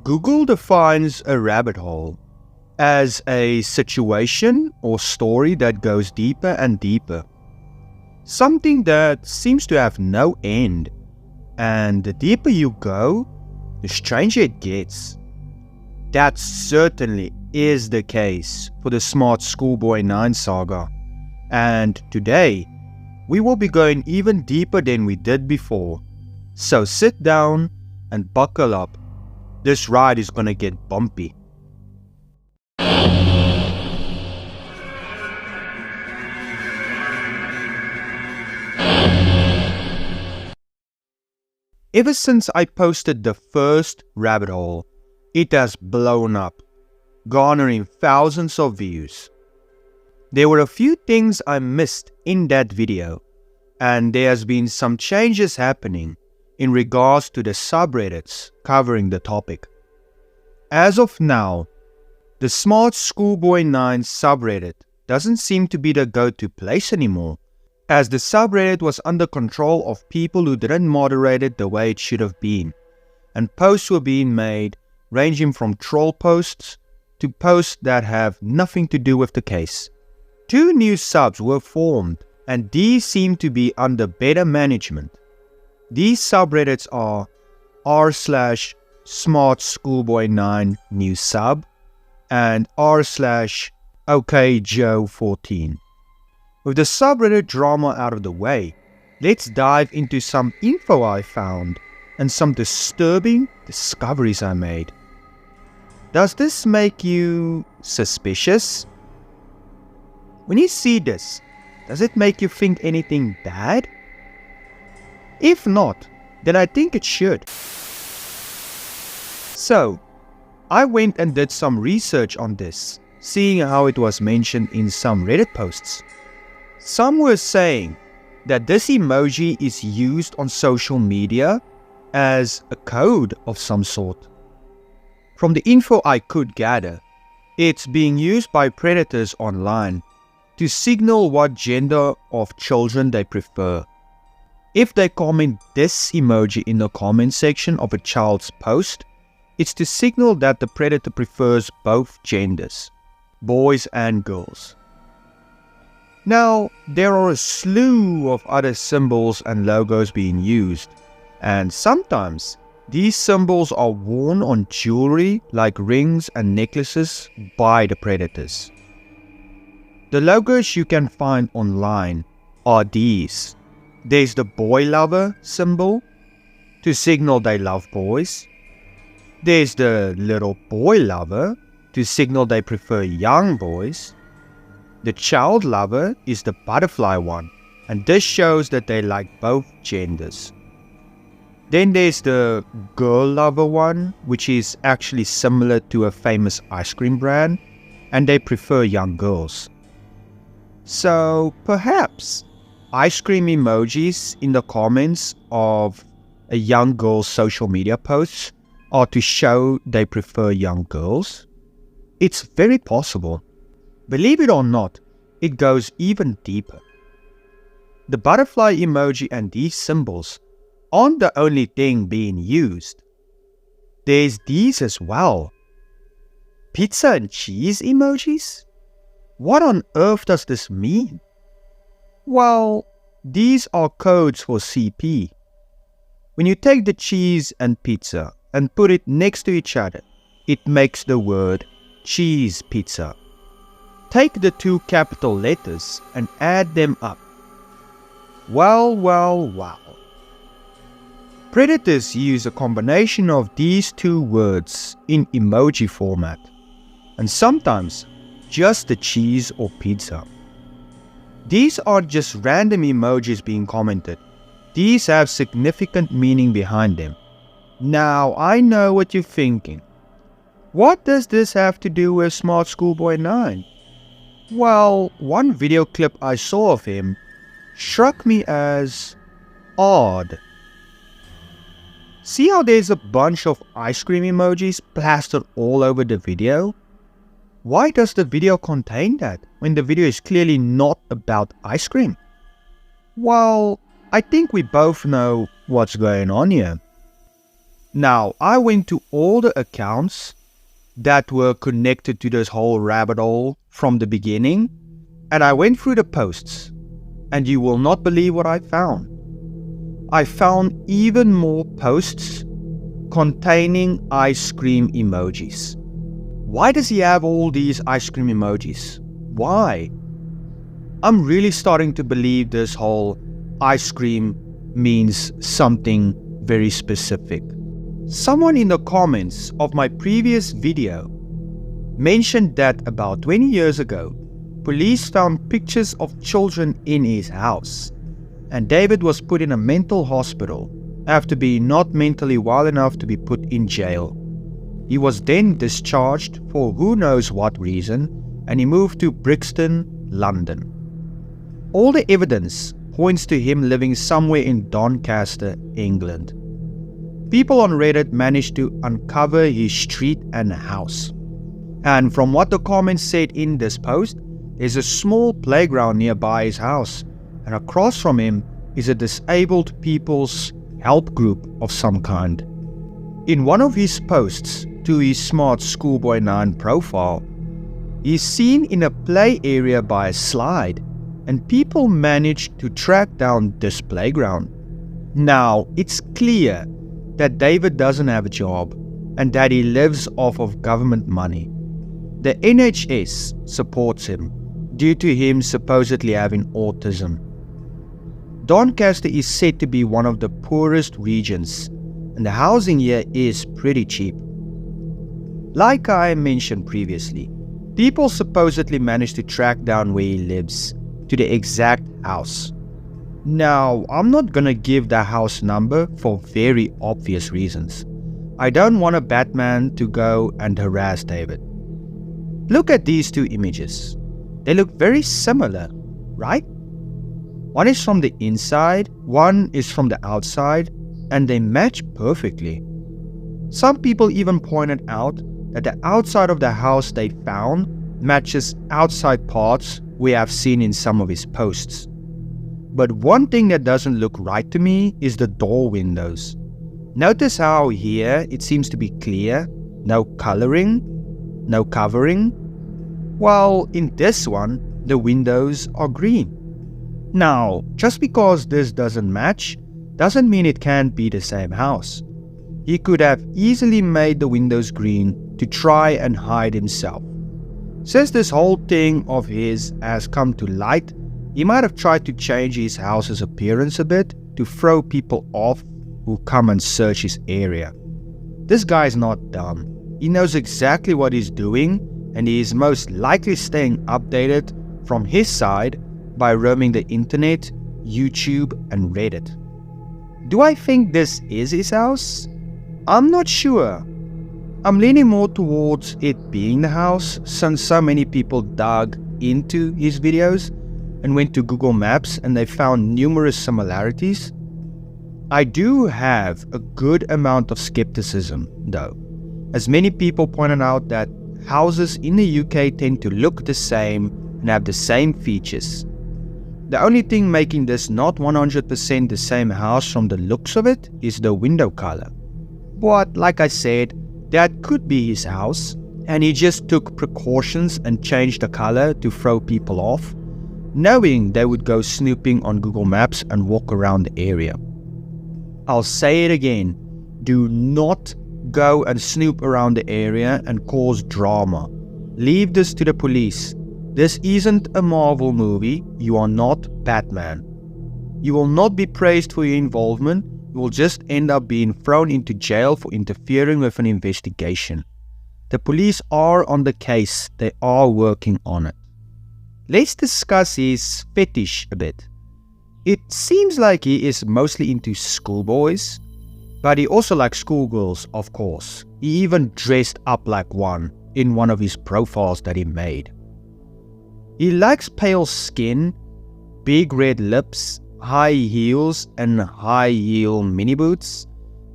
Google defines a rabbit hole as a situation or story that goes deeper and deeper. Something that seems to have no end, and the deeper you go, the stranger it gets. That certainly is the case for the Smartschoolboy9 saga, and today we will be going even deeper than we did before. So sit down and buckle up. This ride is gonna get bumpy. Ever since I posted the first rabbit hole, it has blown up, garnering thousands of views. There were a few things I missed in that video, and there has been some changes happening in regards to the subreddits covering the topic. As of now, the Smartschoolboy9 subreddit doesn't seem to be the go-to place anymore, as the subreddit was under control of people who didn't moderate it the way it should have been, and posts were being made ranging from troll posts to posts that have nothing to do with the case. 2 new subs were formed, and these seem to be under better management. These subreddits are r/smartschoolboy9 new sub and r/okjoe14. With the subreddit drama out of the way, let's dive into some info I found and some disturbing discoveries I made. Does this make you suspicious? When you see this, does it make you think anything bad? If not, then I think it should. So, I went and did some research on this, seeing how it was mentioned in some Reddit posts. Some were saying that this emoji is used on social media as a code of some sort. From the info I could gather, it's being used by predators online to signal what gender of children they prefer. If they comment this emoji in the comment section of a child's post, it's to signal that the predator prefers both genders, boys and girls. Now, there are a slew of other symbols and logos being used, and sometimes these symbols are worn on jewelry like rings and necklaces by the predators. The logos you can find online are these. There's the boy lover symbol to signal they love boys. There's the little boy lover to signal they prefer young boys. The child lover is the butterfly one, and this shows that they like both genders. Then there's the girl lover one, which is actually similar to a famous ice cream brand, and they prefer young girls. So perhaps ice cream emojis in the comments of a young girl's social media posts are to show they prefer young girls? It's very possible. Believe it or not, it goes even deeper. The butterfly emoji and these symbols aren't the only thing being used. There's these as well. Pizza and cheese emojis? What on earth does this mean? Well, these are codes for CP. When you take the cheese and pizza and put it next to each other, it makes the word cheese pizza. Take the 2 capital letters and add them up. Well. Predators use a combination of these 2 words in emoji format, and sometimes just the cheese or pizza. These aren't just random emojis being commented. These have significant meaning behind them. Now I know what you're thinking. What does this have to do with Smartschoolboy9? Well, one video clip I saw of him struck me as odd. See how there's a bunch of ice cream emojis plastered all over the video? Why does the video contain that when the video is clearly not about ice cream? Well, I think we both know what's going on here. Now, I went to all the accounts that were connected to this whole rabbit hole from the beginning, and I went through the posts, and you will not believe what I found. I found even more posts containing ice cream emojis. Why does he have all these ice cream emojis? Why? I'm really starting to believe this whole ice cream means something very specific. Someone in the comments of my previous video mentioned that about 20 years ago, police found pictures of children in his house, and David was put in a mental hospital after being not mentally well enough to be put in jail. He was then discharged for who knows what reason, and he moved to Brixton, London. All the evidence points to him living somewhere in Doncaster, England. People on Reddit managed to uncover his street and house. And from what the comments said in this post, there's a small playground nearby his house, and across from him is a disabled people's help group of some kind. In one of his posts to his Smartschoolboy9 profile, he's seen in a play area by a slide, and people managed to track down this playground. Now, it's clear that David doesn't have a job and that he lives off of government money. The NHS supports him due to him supposedly having autism. Doncaster is said to be one of the poorest regions, and the housing here is pretty cheap. Like I mentioned previously, people supposedly managed to track down where he lives to the exact house. Now, I'm not gonna give the house number for very obvious reasons. I don't want a Batman to go and harass David. Look at these two images. They look very similar, right? One is from the inside, one is from the outside, and they match perfectly. Some people even pointed out that the outside of the house they found matches outside parts we have seen in some of his posts. But one thing that doesn't look right to me is the door windows. Notice how here it seems to be clear, no coloring, no covering, while in this one the windows are green. Now, just because this doesn't match doesn't mean it can't be the same house. He could have easily made the windows green to try and hide himself. Since this whole thing of his has come to light, he might have tried to change his house's appearance a bit to throw people off who come and search his area. This guy's not dumb. He knows exactly what he's doing, and he is most likely staying updated from his side by roaming the internet, YouTube, and Reddit. Do I think this is his house? I'm not sure. I'm leaning more towards it being the house, since so many people dug into his videos and went to Google Maps and they found numerous similarities. I do have a good amount of skepticism though, as many people pointed out that houses in the UK tend to look the same and have the same features. The only thing making this not 100% the same house from the looks of it is the window color. But like I said, that could be his house, and he just took precautions and changed the color to throw people off, knowing they would go snooping on Google Maps and walk around the area. I'll say it again, do not go and snoop around the area and cause drama. Leave this to the police. This isn't a Marvel movie. You are not Batman. You will not be praised for your involvement. You will just end up being thrown into jail for interfering with an investigation. The police are on the case. They are working on it. Let's discuss his fetish a bit. It seems like he is mostly into schoolboys, but he also likes schoolgirls, of course. He even dressed up like one in one of his profiles that he made. He likes pale skin, big red lips, high heels and high heel mini boots,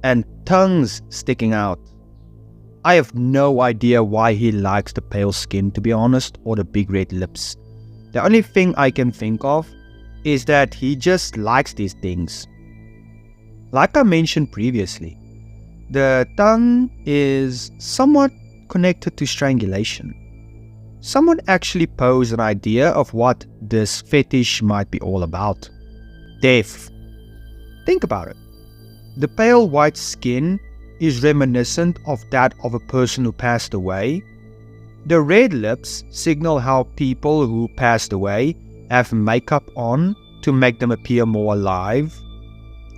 and tongues sticking out. I have no idea why he likes the pale skin, to be honest, or the big red lips. The only thing I can think of is that he just likes these things. Like I mentioned previously, The tongue is somewhat connected to strangulation. Someone actually posed an idea of what this fetish might be all about. Death. Think about it. The pale white skin is reminiscent of that of a person who passed away. The red lips signal how people who passed away have makeup on to make them appear more alive.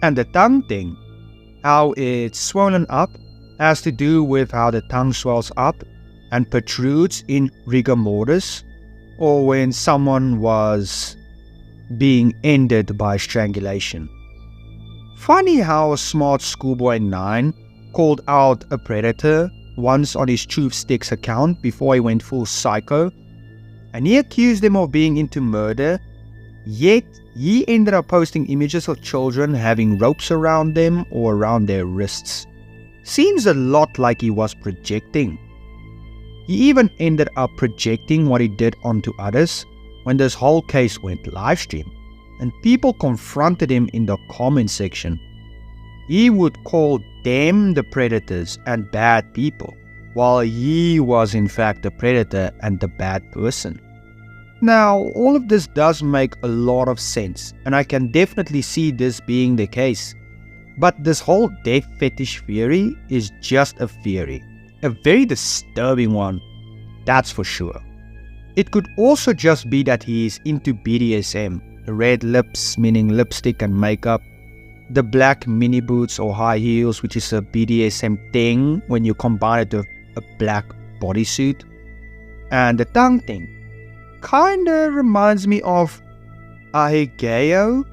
And the tongue thing, how it's swollen up, has to do with how the tongue swells up and protrudes in rigor mortis, or when someone was being ended by strangulation. Funny how Smartschoolboy9 called out a predator once on his Truth Sticks account before he went full psycho, and he accused them of being into murder, yet he ended up posting images of children having ropes around them or around their wrists. Seems a lot like he was projecting. He even ended up projecting what he did onto others when this whole case went livestream, and people confronted him in the comment section. He would call them the predators and bad people, while he was in fact the predator and the bad person. Now, all of this does make a lot of sense, and I can definitely see this being the case. But this whole death fetish theory is just a theory. A very disturbing one, that's for sure. It could also just be that he is into BDSM, the red lips meaning lipstick and makeup, the black mini boots or high heels, which is a BDSM thing when you combine it with a black bodysuit, and the tongue thing kinda reminds me of ahegao,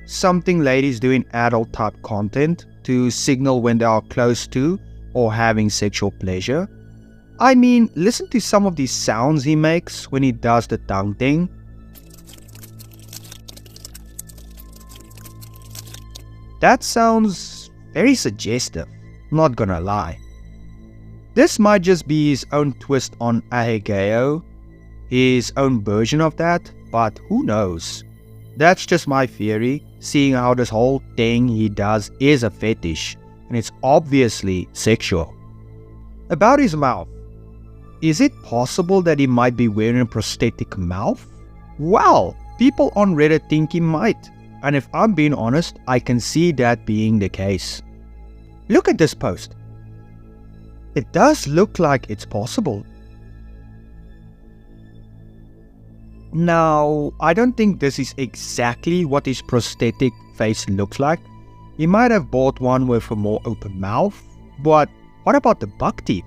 something ladies do in adult type content to signal when they are close to or having sexual pleasure. I mean, listen to some of these sounds he makes when he does the tongue thing. That sounds very suggestive, not gonna lie. This might just be his own twist on ahegao, his own version of that, but who knows. That's just my theory, seeing how this whole thing he does is a fetish, and it's obviously sexual. About his mouth. Is it possible that he might be wearing a prosthetic mouth? Well, people on Reddit think he might, and if I'm being honest, I can see that being the case. Look at this post. It does look like it's possible. Now, I don't think this is exactly what his prosthetic face looks like. He might have bought one with a more open mouth, but what about the buck teeth?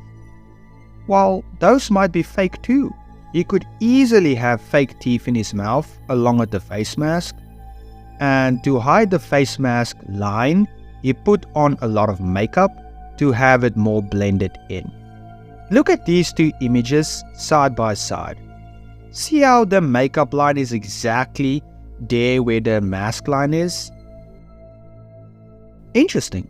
Well, those might be fake too. He could easily have fake teeth in his mouth along with the face mask. And to hide the face mask line, he put on a lot of makeup to have it more blended in. Look at these two images side by side. See how the makeup line is exactly there where the mask line is? Interesting.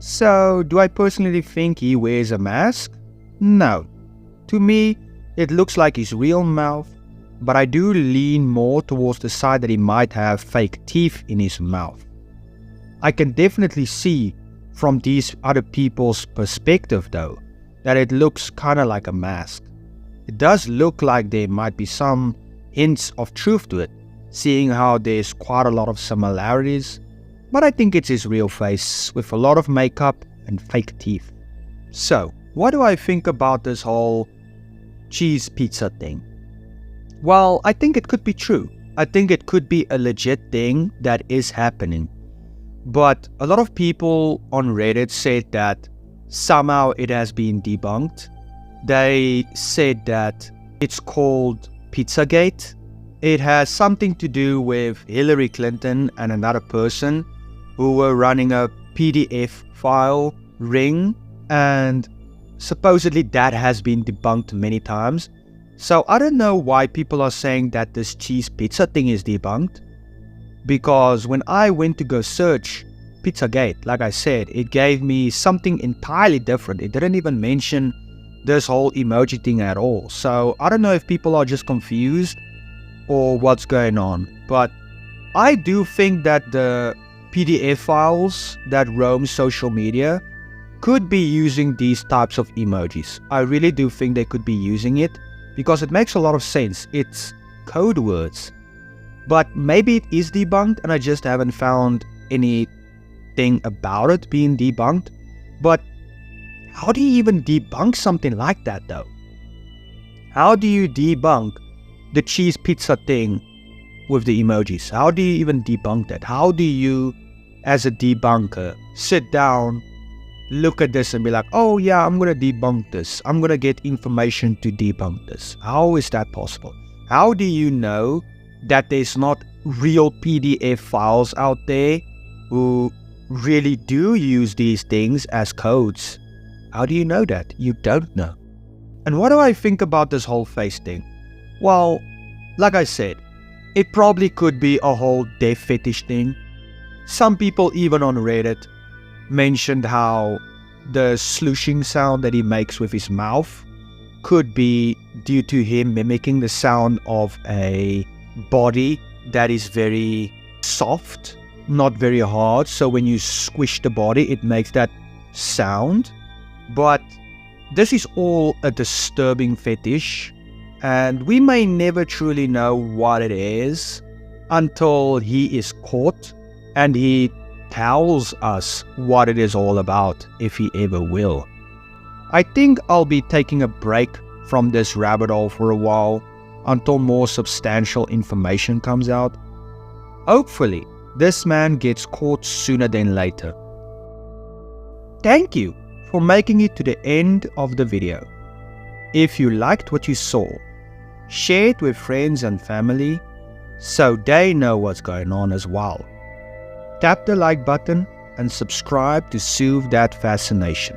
So, do I personally think he wears a mask? No. To me, it looks like his real mouth, but I do lean more towards the side that he might have fake teeth in his mouth. I can definitely see from these other people's perspective though, that it looks kinda like a mask. It does look like there might be some hints of truth to it, seeing how there's quite a lot of similarities, but I think it's his real face with a lot of makeup and fake teeth. So, what do I think about this whole cheese pizza thing? Well, I think it could be true. I think it could be a legit thing that is happening. But a lot of people on Reddit said that somehow it has been debunked. They said that it's called Pizzagate. It has something to do with Hillary Clinton and another person who were running a PDF file ring, and supposedly that has been debunked many times. So I don't know why people are saying that this cheese pizza thing is debunked, because when I went to go search Pizzagate, like I said, it gave me something entirely different. It didn't even mention this whole emoji thing at all. So I don't know if people are just confused or what's going on, but I do think that the PDF files that roam social media could be using these types of emojis. I really do think they could be using it because it makes a lot of sense. It's code words. But maybe it is debunked and I just haven't found anything about it being debunked. But how do you even debunk something like that though? How do you debunk the cheese pizza thing with the emojis? How do you even debunk that? How do you, as a debunker, sit down, look at this and be like, oh yeah, I'm going to debunk this. I'm going to get information to debunk this. How is that possible? How do you know that there's not real PDF files out there who really do use these things as codes? How do you know that? You don't know. And what do I think about this whole face thing? Well, like I said, it probably could be a whole death fetish thing. Some people even on Reddit mentioned how the slooshing sound that he makes with his mouth could be due to him mimicking the sound of a body that is very soft, not very hard. So when you squish the body, it makes that sound. But this is all a disturbing fetish, and we may never truly know what it is until he is caught and he tells us what it is all about, if he ever will. I think I'll be taking a break from this rabbit hole for a while until more substantial information comes out. Hopefully, this man gets caught sooner than later. Thank you for making it to the end of the video. If you liked what you saw, share it with friends and family so they know what's going on as well. Tap the like button and subscribe to soothe that fascination.